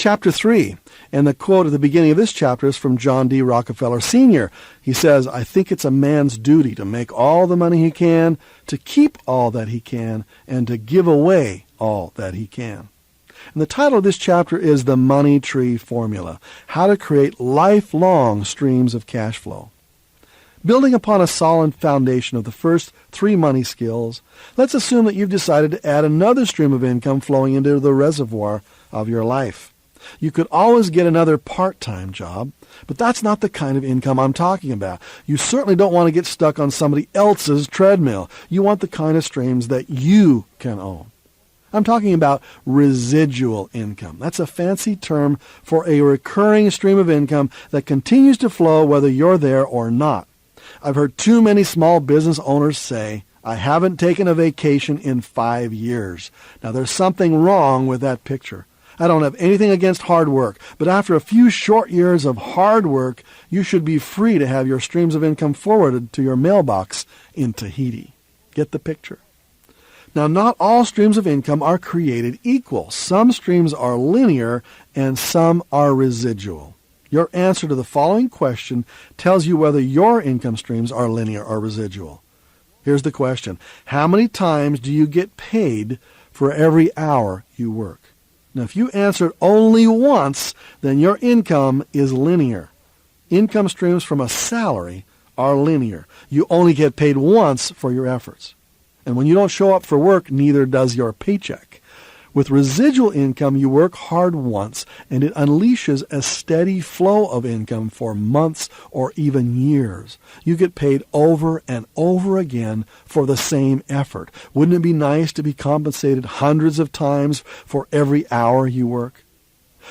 Chapter 3, and the quote at the beginning of this chapter is from John D. Rockefeller Sr. He says, "I think it's a man's duty to make all the money he can, to keep all that he can, and to give away all that he can." And the title of this chapter is The Money Tree Formula, How to Create Lifelong Streams of Cash Flow. Building upon a solid foundation of the first 3 money skills, let's assume that you've decided to add another stream of income flowing into the reservoir of your life. You could always get another part-time job, but that's not the kind of income I'm talking about. You certainly don't want to get stuck on somebody else's treadmill. You want the kind of streams that you can own. I'm talking about residual income. That's a fancy term for a recurring stream of income that continues to flow whether you're there or not. I've heard too many small business owners say, "I haven't taken a vacation in 5 years." Now, there's something wrong with that picture. I don't have anything against hard work, but after a few short years of hard work, you should be free to have your streams of income forwarded to your mailbox in Tahiti. Get the picture? Now, not all streams of income are created equal. Some streams are linear and some are residual. Your answer to the following question tells you whether your income streams are linear or residual. Here's the question. How many times do you get paid for every hour you work? Now, if you answered only once, then your income is linear. Income streams from a salary are linear. You only get paid once for your efforts. And when you don't show up for work, neither does your paycheck. With residual income, you work hard once, and it unleashes a steady flow of income for months or even years. You get paid over and over again for the same effort. Wouldn't it be nice to be compensated hundreds of times for every hour you work?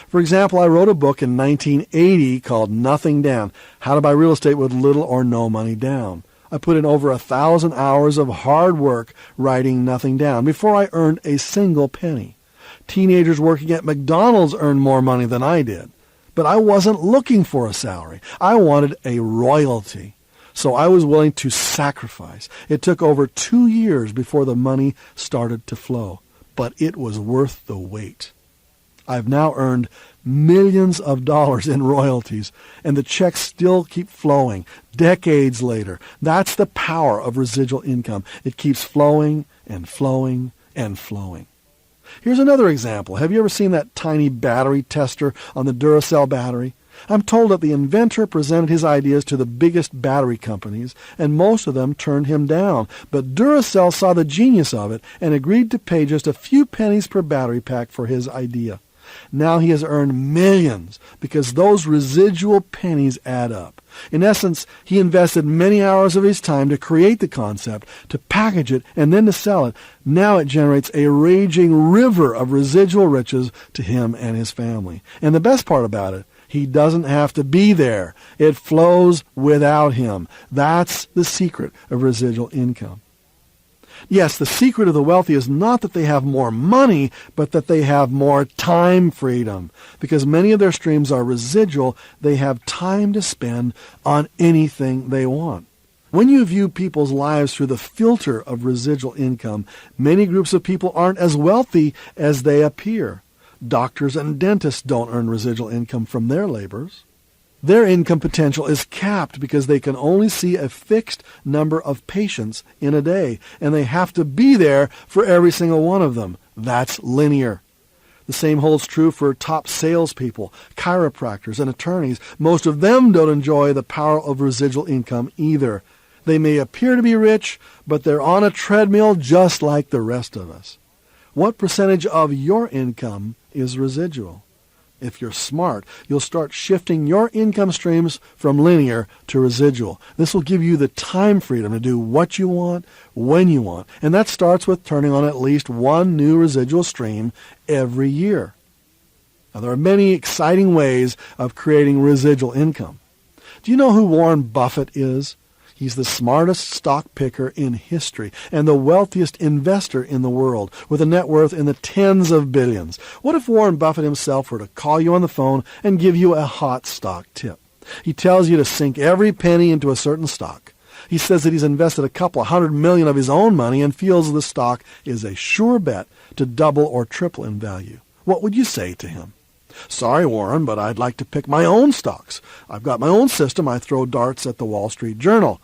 For example, I wrote a book in 1980 called Nothing Down, How to Buy Real Estate with Little or No Money Down. I put in over 1,000 hours of hard work writing Nothing Down before I earned a single penny. Teenagers working at McDonald's earned more money than I did. But I wasn't looking for a salary. I wanted a royalty. So I was willing to sacrifice. It took over 2 years before the money started to flow. But it was worth the wait. I've now earned millions of dollars in royalties, and the checks still keep flowing decades later. That's the power of residual income. It keeps flowing and flowing and flowing. Here's another example. Have you ever seen that tiny battery tester on the Duracell battery? I'm told that the inventor presented his ideas to the biggest battery companies, and most of them turned him down. But Duracell saw the genius of it and agreed to pay just a few pennies per battery pack for his idea. Now he has earned millions because those residual pennies add up. In essence, he invested many hours of his time to create the concept, to package it, and then to sell it. Now it generates a raging river of residual riches to him and his family. And the best part about it, he doesn't have to be there. It flows without him. That's the secret of residual income. Yes, the secret of the wealthy is not that they have more money, but that they have more time freedom. Because many of their streams are residual, they have time to spend on anything they want. When you view people's lives through the filter of residual income, many groups of people aren't as wealthy as they appear. Doctors and dentists don't earn residual income from their labors. Their income potential is capped because they can only see a fixed number of patients in a day, and they have to be there for every single one of them. That's linear. The same holds true for top salespeople, chiropractors, and attorneys. Most of them don't enjoy the power of residual income either. They may appear to be rich, but they're on a treadmill just like the rest of us. What percentage of your income is residual? If you're smart, you'll start shifting your income streams from linear to residual. This will give you the time freedom to do what you want, when you want. And that starts with turning on at least one new residual stream every year. Now, there are many exciting ways of creating residual income. Do you know who Warren Buffett is? He's the smartest stock picker in history and the wealthiest investor in the world, with a net worth in the tens of billions. What if Warren Buffett himself were to call you on the phone and give you a hot stock tip? He tells you to sink every penny into a certain stock. He says that he's invested a couple of $100 million of his own money and feels the stock is a sure bet to double or triple in value. What would you say to him? Sorry, Warren, but I'd like to pick my own stocks. I've got my own system. I throw darts at the Wall Street Journal.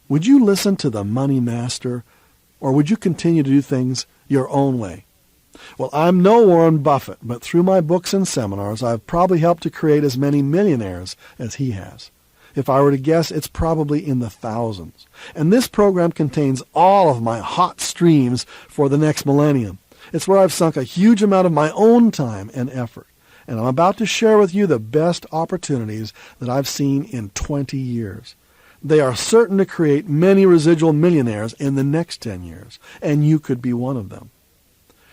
Would you listen to the money master, or would you continue to do things your own way? Well, I'm no Warren Buffett, but through my books and seminars, I've probably helped to create as many millionaires as he has. If I were to guess, it's probably in the thousands. And this program contains all of my hot streams for the next millennium. It's where I've sunk a huge amount of my own time and effort. And I'm about to share with you the best opportunities that I've seen in 20 years. They are certain to create many residual millionaires in the next 10 years, and you could be one of them.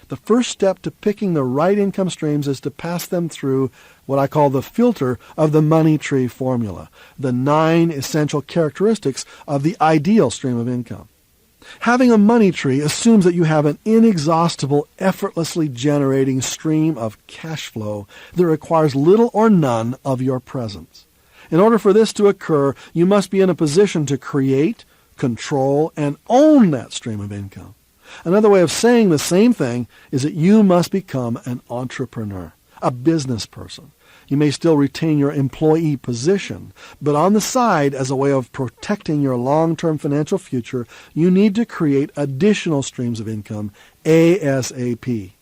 The first step to picking the right income streams is to pass them through what I call the filter of the money tree formula, the 9 essential characteristics of the ideal stream of income. Having a money tree assumes that you have an inexhaustible, effortlessly generating stream of cash flow that requires little or none of your presence. In order for this to occur, you must be in a position to create, control, and own that stream of income. Another way of saying the same thing is that you must become an entrepreneur, a business person. You may still retain your employee position, but on the side, as a way of protecting your long-term financial future, you need to create additional streams of income ASAP.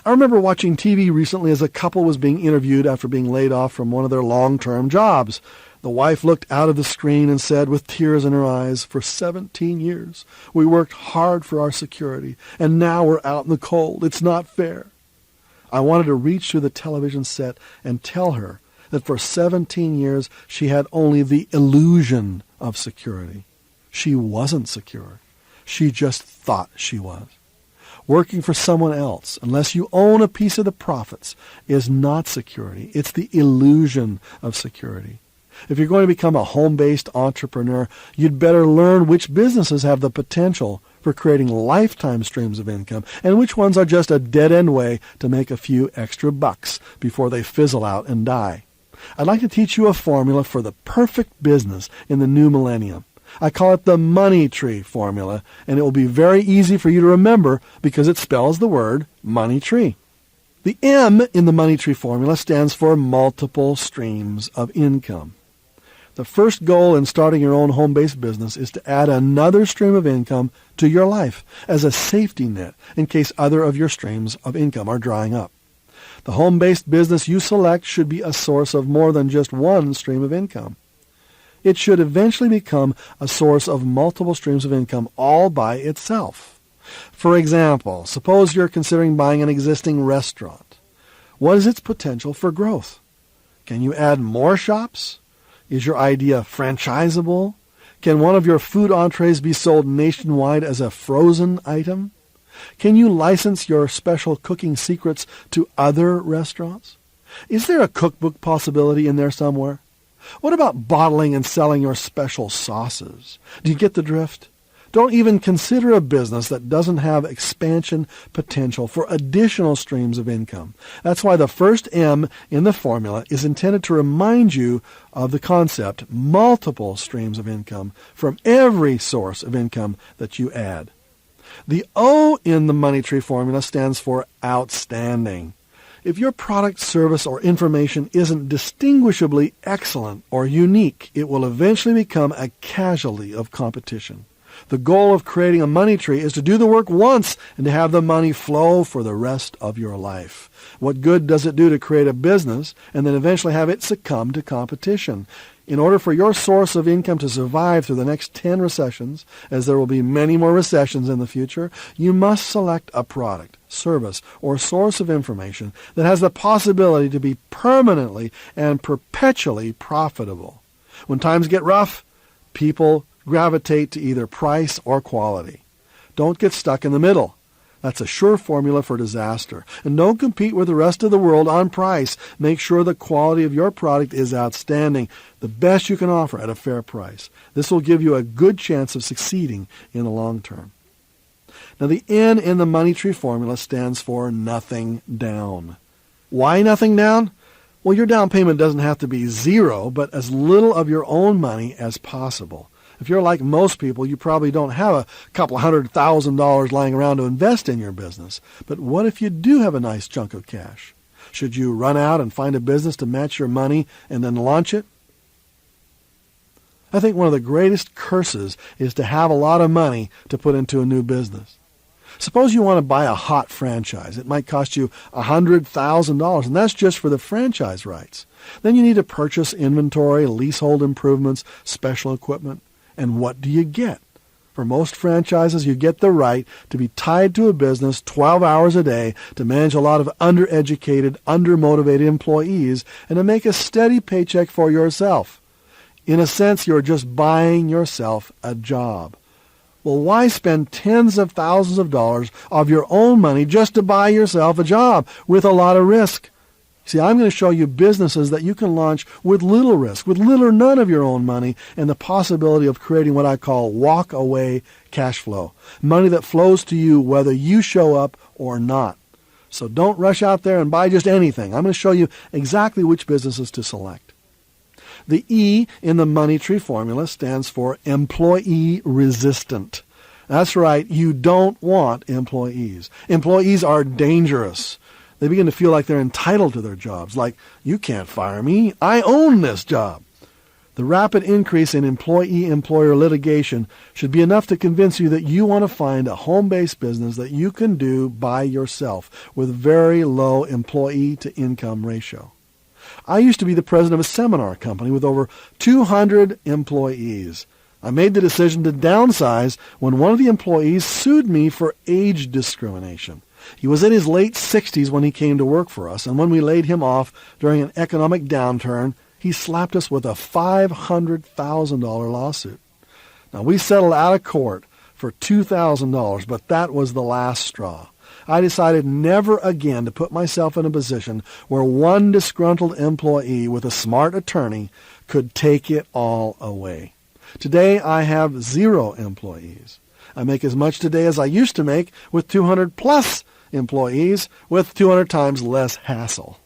I remember watching TV recently as a couple was being interviewed after being laid off from one of their long-term jobs. The wife looked out of the screen and said with tears in her eyes, "For 17 years, we worked hard for our security, and now we're out in the cold. It's not fair." I wanted to reach through the television set and tell her that for 17 years she had only the illusion of security. She wasn't secure. She just thought she was. Working for someone else, unless you own a piece of the profits, is not security. It's the illusion of security. If you're going to become a home-based entrepreneur, you'd better learn which businesses have the potential for creating lifetime streams of income and which ones are just a dead-end way to make a few extra bucks before they fizzle out and die. I'd like to teach you a formula for the perfect business in the new millennium. I call it the money tree formula, and it will be very easy for you to remember because it spells the word money tree. The M in the money tree formula stands for multiple streams of income. The first goal in starting your own home-based business is to add another stream of income to your life as a safety net in case other of your streams of income are drying up. The home-based business you select should be a source of more than just one stream of income. It should eventually become a source of multiple streams of income all by itself. For example, suppose you're considering buying an existing restaurant. What is its potential for growth? Can you add more shops? Is your idea franchisable? Can one of your food entrees be sold nationwide as a frozen item? Can you license your special cooking secrets to other restaurants? Is there a cookbook possibility in there somewhere? What about bottling and selling your special sauces? Do you get the drift? Don't even consider a business that doesn't have expansion potential for additional streams of income. That's why the first M in the formula is intended to remind you of the concept multiple streams of income from every source of income that you add. The O in the money tree formula stands for outstanding. If your product, service, or information isn't distinguishably excellent or unique, it will eventually become a casualty of competition. The goal of creating a money tree is to do the work once and to have the money flow for the rest of your life. What good does it do to create a business and then eventually have it succumb to competition? In order for your source of income to survive through the next 10 recessions, as there will be many more recessions in the future, you must select a product, service, or source of information that has the possibility to be permanently and perpetually profitable. When times get rough, people gravitate to either price or quality. Don't get stuck in the middle. That's a sure formula for disaster. And don't compete with the rest of the world on price. Make sure the quality of your product is outstanding, the best you can offer at a fair price. This will give you a good chance of succeeding in the long term. Now, the N in the money tree formula stands for nothing down. Why nothing down? Well, your down payment doesn't have to be zero, but as little of your own money as possible. If you're like most people, you probably don't have a couple $100,000 lying around to invest in your business. But what if you do have a nice chunk of cash? Should you run out and find a business to match your money and then launch it? I think one of the greatest curses is to have a lot of money to put into a new business. Suppose you want to buy a hot franchise. It might cost you $100,000, and that's just for the franchise rights. Then you need to purchase inventory, leasehold improvements, special equipment. And what do you get? For most franchises, you get the right to be tied to a business 12 hours a day, to manage a lot of undereducated, undermotivated employees, and to make a steady paycheck for yourself. In a sense, you're just buying yourself a job. Well, why spend tens of thousands of dollars of your own money just to buy yourself a job with a lot of risk? See, I'm going to show you businesses that you can launch with little risk, with little or none of your own money, and the possibility of creating what I call walk-away cash flow, money that flows to you whether you show up or not. So don't rush out there and buy just anything. I'm going to show you exactly which businesses to select. The E in the money tree formula stands for employee resistant. That's right, you don't want employees. Employees are dangerous. They begin to feel like they're entitled to their jobs, like, you can't fire me, I own this job. The rapid increase in employee-employer litigation should be enough to convince you that you want to find a home-based business that you can do by yourself with very low employee-to-income ratio. I used to be the president of a seminar company with over 200 employees. I made the decision to downsize when one of the employees sued me for age discrimination. He was in his late 60s when he came to work for us, and when we laid him off during an economic downturn, he slapped us with a $500,000 lawsuit. Now, we settled out of court for $2,000, but that was the last straw. I decided never again to put myself in a position where one disgruntled employee with a smart attorney could take it all away. Today, I have 0 employees. I make as much today as I used to make with 200-plus employees with 200 times less hassle.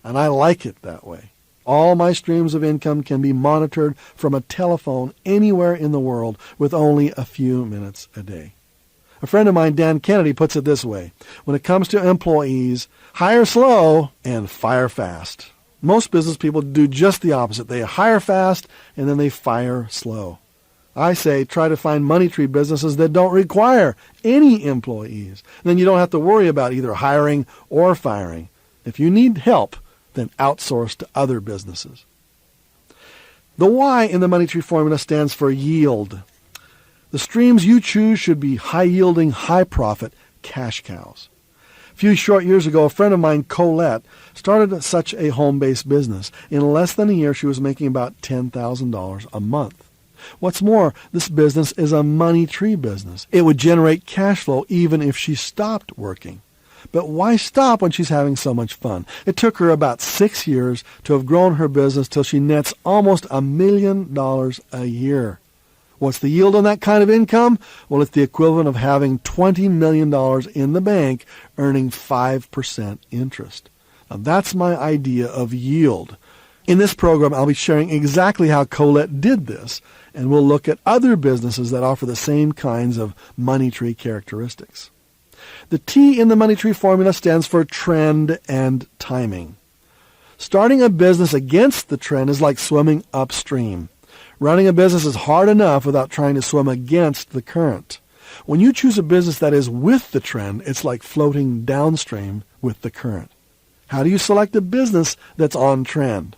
And I like it that way. All my streams of income can be monitored from a telephone anywhere in the world with only a few minutes a day. A friend of mine, Dan Kennedy, puts it this way: when it comes to employees, hire slow and fire fast. Most business people do just the opposite. They hire fast and then they fire slow. I say try to find money tree businesses that don't require any employees. Then you don't have to worry about either hiring or firing. If you need help, then outsource to other businesses. The Y in the money tree formula stands for yield. The streams you choose should be high-yielding, high-profit cash cows. A few short years ago, a friend of mine, Colette, started such a home-based business. In less than a year, she was making about $10,000 a month. What's more, this business is a money tree business. It would generate cash flow even if she stopped working. But why stop when she's having so much fun? It took her about 6 years to have grown her business till she nets almost $1 million a year. What's the yield on that kind of income? Well, it's the equivalent of having $20 million in the bank earning 5% interest. Now, that's my idea of yield. In this program, I'll be sharing exactly how Colette did this, and we'll look at other businesses that offer the same kinds of money tree characteristics. The T in the money tree formula stands for trend and timing. Starting a business against the trend is like swimming upstream. Running a business is hard enough without trying to swim against the current. When you choose a business that is with the trend, it's like floating downstream with the current. How do you select a business that's on trend?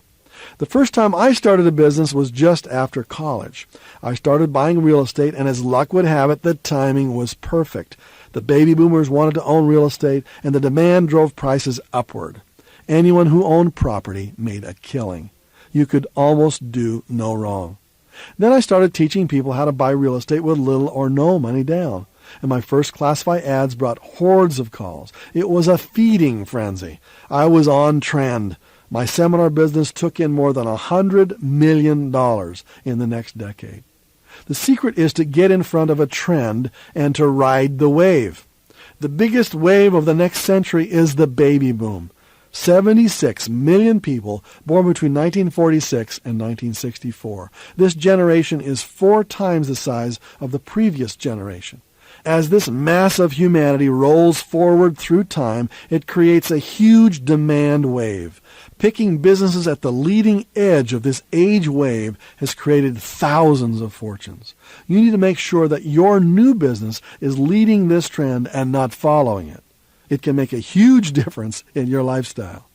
The first time I started a business was just after college. I started buying real estate, and as luck would have it, the timing was perfect. The baby boomers wanted to own real estate, and the demand drove prices upward. Anyone who owned property made a killing. You could almost do no wrong. Then I started teaching people how to buy real estate with little or no money down. And my first Classify ads brought hordes of calls. It was a feeding frenzy. I was on trend. My seminar business took in more than $100 million in the next decade. The secret is to get in front of a trend and to ride the wave. The biggest wave of the next century is the baby boom. 76 million people born between 1946 and 1964. This generation is 4 times the size of the previous generation. As this mass of humanity rolls forward through time, it creates a huge demand wave. Picking businesses at the leading edge of this age wave has created thousands of fortunes. You need to make sure that your new business is leading this trend and not following it. It can make a huge difference in your lifestyle.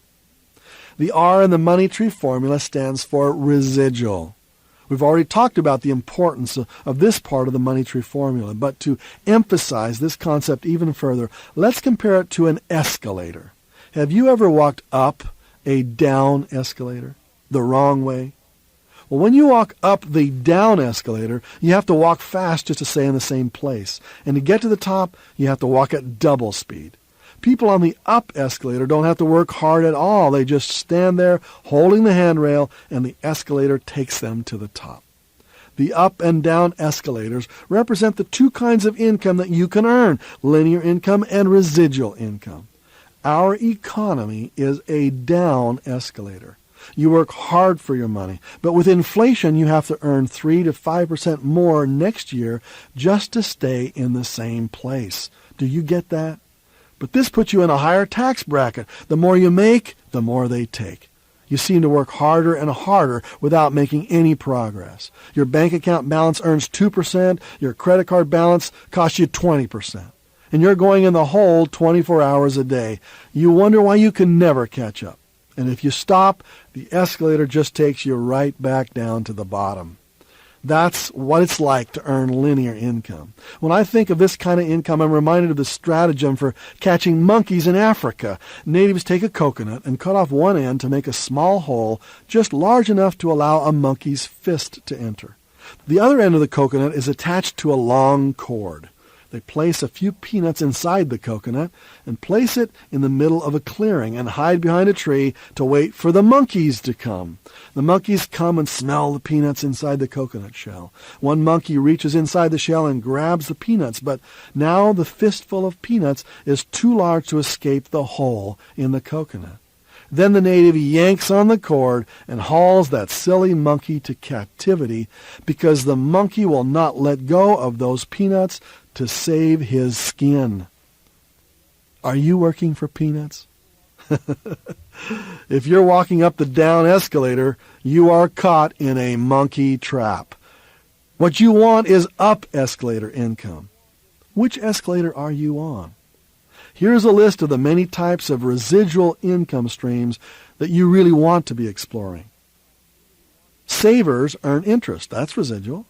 The R in the money tree formula stands for residual. We've already talked about the importance of this part of the money tree formula, but to emphasize this concept even further, let's compare it to an escalator. Have you ever walked up a down escalator the wrong way? Well, when you walk up the down escalator, you have to walk fast just to stay in the same place. And to get to the top, you have to walk at double speed. People on the up escalator don't have to work hard at all. They just stand there holding the handrail, and the escalator takes them to the top. The up and down escalators represent the two kinds of income that you can earn, linear income and residual income. Our economy is a down escalator. You work hard for your money, but with inflation you have to earn 3 to 5% more next year just to stay in the same place. Do you get that? But this puts you in a higher tax bracket. The more you make, the more they take. You seem to work harder and harder without making any progress. Your bank account balance earns 2%. Your credit card balance costs you 20%. And you're going in the hole 24 hours a day. You wonder why you can never catch up. And if you stop, the escalator just takes you right back down to the bottom. That's what it's like to earn linear income. When I think of this kind of income, I'm reminded of the stratagem for catching monkeys in Africa. Natives take a coconut and cut off one end to make a small hole just large enough to allow a monkey's fist to enter. The other end of the coconut is attached to a long cord. They place a few peanuts inside the coconut and place it in the middle of a clearing and hide behind a tree to wait for the monkeys to come. The monkeys come and smell the peanuts inside the coconut shell. One monkey reaches inside the shell and grabs the peanuts, but now the fistful of peanuts is too large to escape the hole in the coconut. Then the native yanks on the cord and hauls that silly monkey to captivity because the monkey will not let go of those peanuts to save his skin. Are you working for peanuts? If you're walking up the down escalator, you are caught in a monkey trap. What you want is up escalator income. Which escalator are you on? Here's a list of the many types of residual income streams that you really want to be exploring. Savers earn interest. That's residual.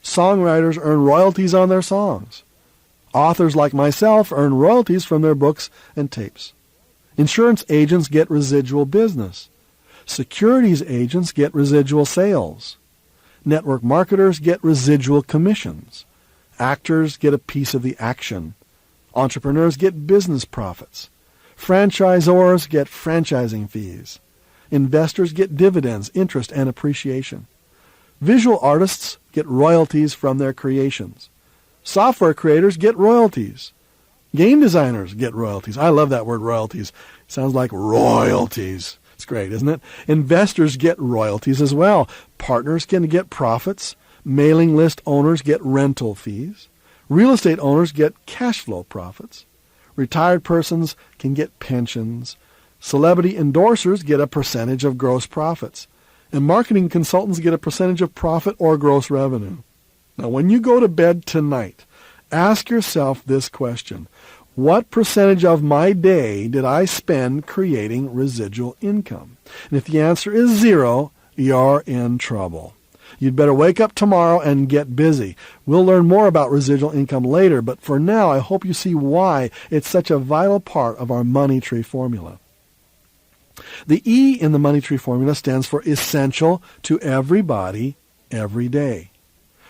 Songwriters earn royalties on their songs. Authors like myself earn royalties from their books and tapes. Insurance agents get residual business. Securities agents get residual sales. Network marketers get residual commissions. Actors get a piece of the action. Entrepreneurs get business profits. Franchisors get franchising fees. Investors get dividends, interest, and appreciation. Visual artists get royalties from their creations. Software creators get royalties. Game designers get royalties. I love that word royalties. It sounds like royalties. It's great, isn't it? Investors get royalties as well. Partners can get profits. Mailing list owners get rental fees. Real estate owners get cash flow profits. Retired persons can get pensions. Celebrity endorsers get a percentage of gross profits. And marketing consultants get a percentage of profit or gross revenue. Now, when you go to bed tonight, ask yourself this question. What percentage of my day did I spend creating residual income? And if the answer is 0, you're in trouble. You'd better wake up tomorrow and get busy. We'll learn more about residual income later, but for now, I hope you see why it's such a vital part of our money tree formula. The E in the money tree formula stands for essential to everybody, every day.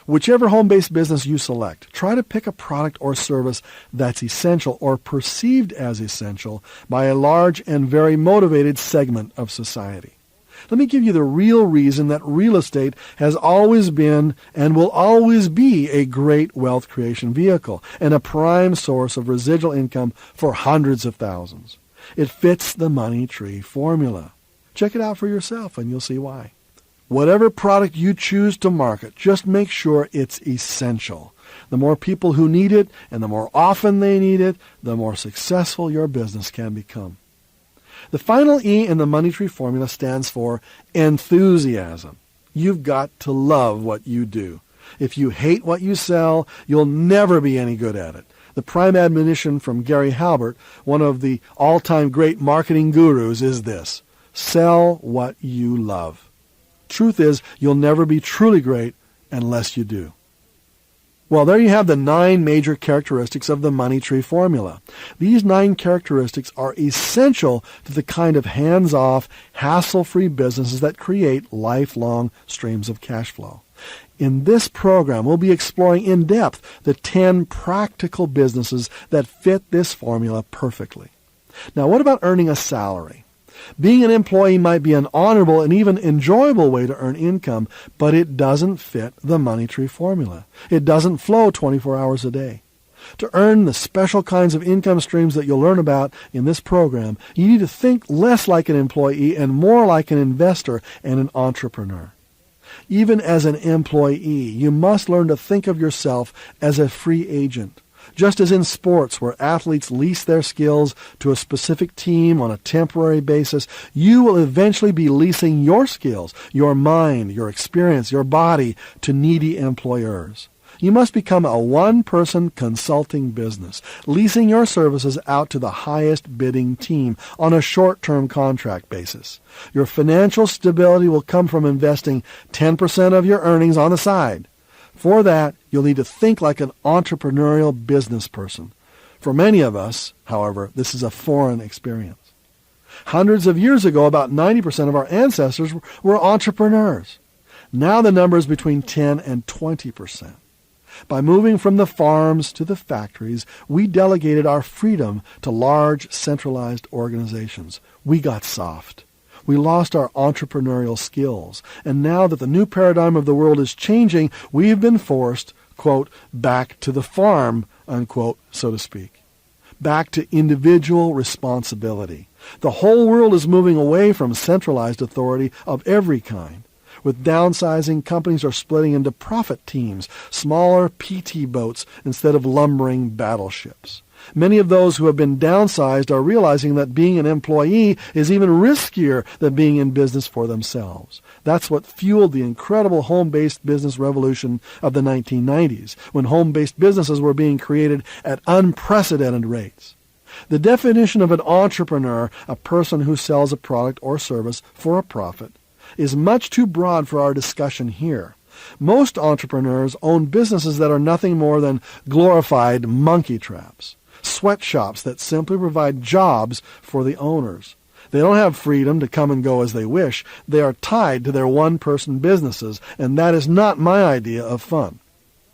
Whichever home-based business you select, try to pick a product or service that's essential or perceived as essential by a large and very motivated segment of society. Let me give you the real reason that real estate has always been and will always be a great wealth creation vehicle and a prime source of residual income for hundreds of thousands. It fits the money tree formula. Check it out for yourself and you'll see why. Whatever product you choose to market, just make sure it's essential. The more people who need it and the more often they need it, the more successful your business can become. The final E in the money tree formula stands for enthusiasm. You've got to love what you do. If you hate what you sell, you'll never be any good at it. The prime admonition from Gary Halbert, one of the all-time great marketing gurus, is this: sell what you love. Truth is, you'll never be truly great unless you do. Well, there you have the 9 major characteristics of the money tree formula. These 9 characteristics are essential to the kind of hands-off, hassle-free businesses that create lifelong streams of cash flow. In this program, we'll be exploring in depth the 10 practical businesses that fit this formula perfectly. Now, what about earning a salary? Being an employee might be an honorable and even enjoyable way to earn income, but it doesn't fit the money tree formula. It doesn't flow 24 hours a day. To earn the special kinds of income streams that you'll learn about in this program, you need to think less like an employee and more like an investor and an entrepreneur. Even as an employee, you must learn to think of yourself as a free agent. Just as in sports, where athletes lease their skills to a specific team on a temporary basis, you will eventually be leasing your skills, your mind, your experience, your body to needy employers. You must become a one-person consulting business, leasing your services out to the highest bidding team on a short-term contract basis. Your financial stability will come from investing 10% of your earnings on the side. For that, you'll need to think like an entrepreneurial business person. For many of us, however, this is a foreign experience. Hundreds of years ago, about 90% of our ancestors were entrepreneurs. Now the number is between 10 and 20%. By moving from the farms to the factories, we delegated our freedom to large, centralized organizations. We got soft. We lost our entrepreneurial skills. And now that the new paradigm of the world is changing, we've been forced, quote, back to the farm, unquote, so to speak. Back to individual responsibility. The whole world is moving away from centralized authority of every kind. With downsizing, companies are splitting into profit teams, smaller PT boats instead of lumbering battleships. Many of those who have been downsized are realizing that being an employee is even riskier than being in business for themselves. That's what fueled the incredible home-based business revolution of the 1990s, when home-based businesses were being created at unprecedented rates. The definition of an entrepreneur, a person who sells a product or service for a profit, is much too broad for our discussion here. Most entrepreneurs own businesses that are nothing more than glorified monkey traps, sweatshops that simply provide jobs for the owners. They don't have freedom to come and go as they wish. They are tied to their one-person businesses, and that is not my idea of fun.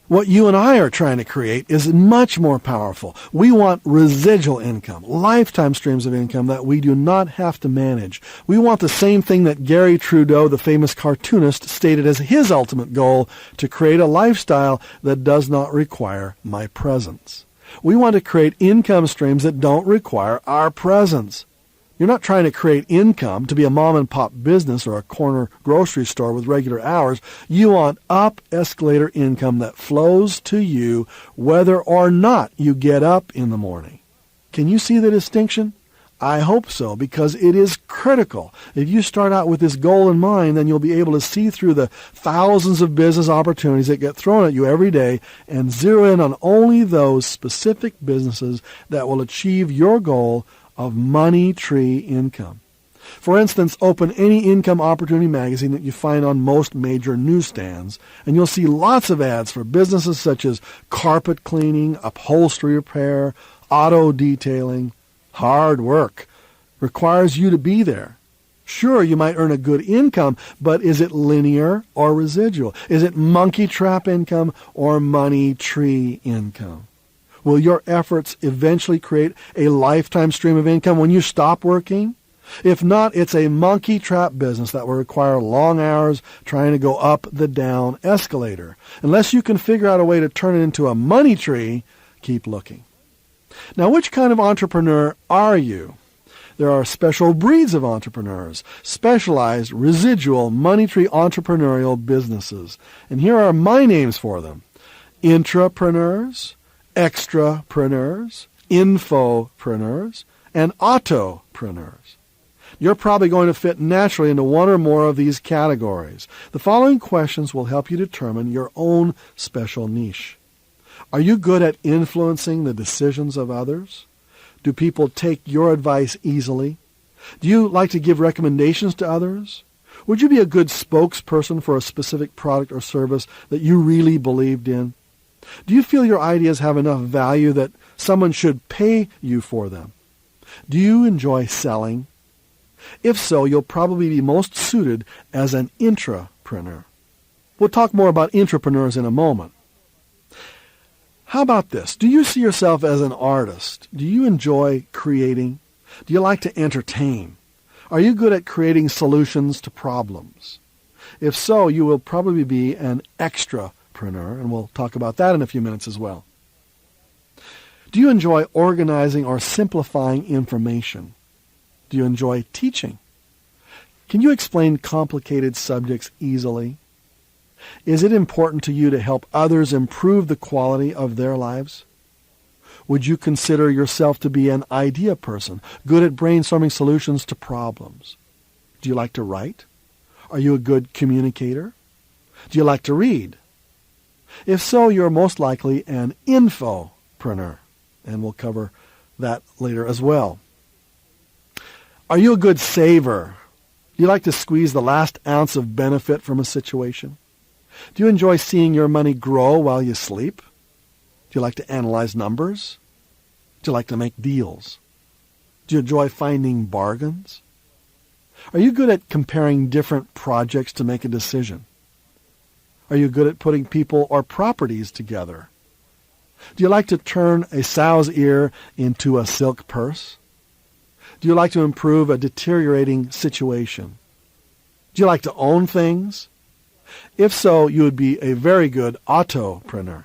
What you and I are trying to create is much more powerful. We want residual income, lifetime streams of income that we do not have to manage. We want the same thing that Gary Trudeau, the famous cartoonist, stated as his ultimate goal: to create a lifestyle that does not require my presence. We want to create income streams that don't require our presence. You're not trying to create income to be a mom-and-pop business or a corner grocery store with regular hours. You want up escalator income that flows to you whether or not you get up in the morning. Can you see the distinction? I hope so, because it is critical. If you start out with this goal in mind, then you'll be able to see through the thousands of business opportunities that get thrown at you every day and zero in on only those specific businesses that will achieve your goal of money tree income. For instance, open any income opportunity magazine that you find on most major newsstands, and you'll see lots of ads for businesses such as carpet cleaning, upholstery repair, auto detailing. Hard work requires you to be there. Sure, you might earn a good income, but is it linear or residual? Is it monkey trap income or money tree income? Will your efforts eventually create a lifetime stream of income when you stop working? If not, it's a monkey trap business that will require long hours trying to go up the down escalator. Unless you can figure out a way to turn it into a money tree, keep looking. Now, which kind of entrepreneur are you? There are special breeds of entrepreneurs, specialized residual money tree entrepreneurial businesses. And here are my names for them: intrapreneurs, extrapreneurs, infopreneurs, and autopreneurs. You're probably going to fit naturally into one or more of these categories. The following questions will help you determine your own special niche. Are you good at influencing the decisions of others? Do people take your advice easily? Do you like to give recommendations to others? Would you be a good spokesperson for a specific product or service that you really believed in? Do you feel your ideas have enough value that someone should pay you for them? Do you enjoy selling? If so, you'll probably be most suited as an intrapreneur. We'll talk more about intrapreneurs in a moment. How about this? Do you see yourself as an artist? Do you enjoy creating? Do you like to entertain? Are you good at creating solutions to problems? If so, you will probably be an extrapreneur, and we'll talk about that in a few minutes as well. Do you enjoy organizing or simplifying information? Do you enjoy teaching? Can you explain complicated subjects easily? Is it important to you to help others improve the quality of their lives? Would you consider yourself to be an idea person, good at brainstorming solutions to problems? Do you like to write? Are you a good communicator? Do you like to read? If so, you're most likely an infopreneur, and we'll cover that later as well. Are you a good saver? Do you like to squeeze the last ounce of benefit from a situation? Do you enjoy seeing your money grow while you sleep? Do you like to analyze numbers? Do you like to make deals? Do you enjoy finding bargains? Are you good at comparing different projects to make a decision? Are you good at putting people or properties together? Do you like to turn a sow's ear into a silk purse? Do you like to improve a deteriorating situation? Do you like to own things? If so, you would be a very good autopreneur.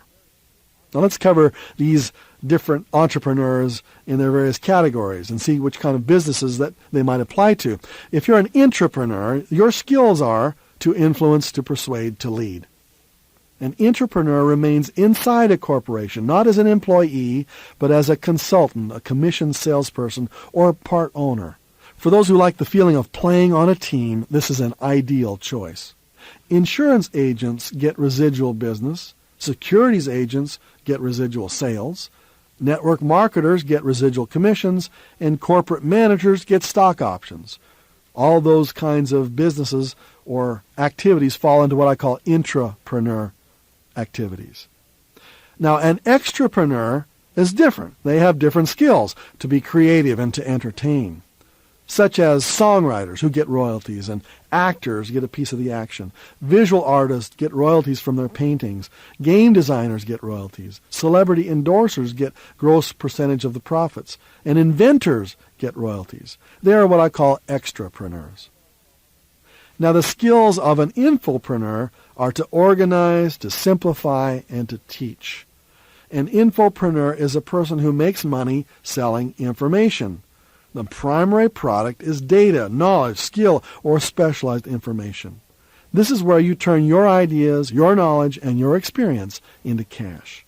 Now let's cover these different entrepreneurs in their various categories and see which kind of businesses that they might apply to. If you're an intrapreneur, your skills are to influence, to persuade, to lead. An intrapreneur remains inside a corporation, not as an employee, but as a consultant, a commissioned salesperson, or a part owner. For those who like the feeling of playing on a team, this is an ideal choice. Insurance agents get residual business. Securities agents get residual sales. Network marketers get residual commissions. And corporate managers get stock options. All those kinds of businesses or activities fall into what I call intrapreneur activities. Now, an extrapreneur is different. They have different skills to be creative and to entertain, such as songwriters who get royalties and actors get a piece of the action. Visual artists get royalties from their paintings. Game designers get royalties. Celebrity endorsers get gross percentage of the profits. And inventors get royalties. They are what I call extrapreneurs. Now, the skills of an infopreneur are to organize, to simplify, and to teach. An infopreneur is a person who makes money selling information. The primary product is data, knowledge, skill, or specialized information. This is where you turn your ideas, your knowledge, and your experience into cash.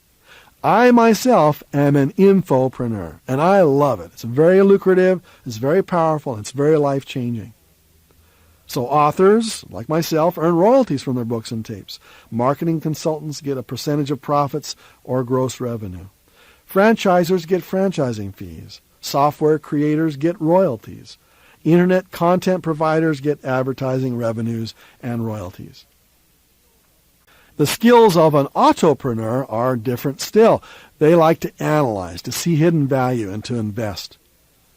I myself am an infopreneur, and I love it. It's very lucrative, it's very powerful, and it's very life-changing. So authors, like myself, earn royalties from their books and tapes. Marketing consultants get a percentage of profits or gross revenue. Franchisers get franchising fees. Software creators get royalties. Internet content providers get advertising revenues and royalties. The skills of an autopreneur are different still. They like to analyze, to see hidden value, and to invest.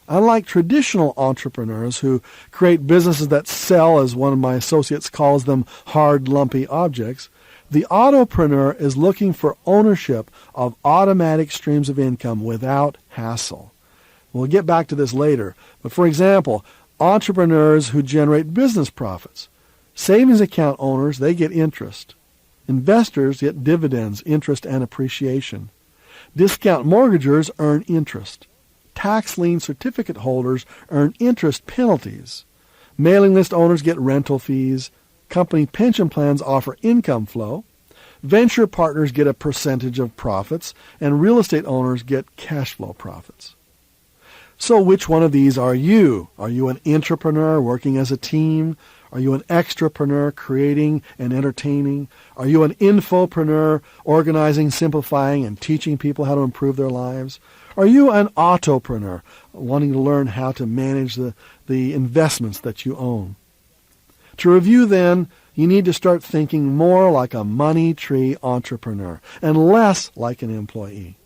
Unlike traditional entrepreneurs who create businesses that sell, as one of my associates calls them, hard, lumpy objects, the autopreneur is looking for ownership of automatic streams of income without hassle. We'll get back to this later, but for example, entrepreneurs who generate business profits. Savings account owners, they get interest. Investors get dividends, interest, and appreciation. Discount mortgagers earn interest. Tax lien certificate holders earn interest penalties. Mailing list owners get rental fees. Company pension plans offer income flow. Venture partners get a percentage of profits, and real estate owners get cash flow profits. So which one of these are you? Are you an intrapreneur working as a team? Are you an extrapreneur creating and entertaining? Are you an infopreneur organizing, simplifying, and teaching people how to improve their lives? Are you an autopreneur wanting to learn how to manage the investments that you own? To review then, you need to start thinking more like a money tree entrepreneur and less like an employee.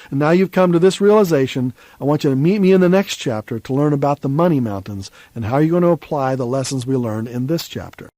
And now you've come to this realization, I want you to meet me in the next chapter to learn about the money mountains and how you're going to apply the lessons we learned in this chapter.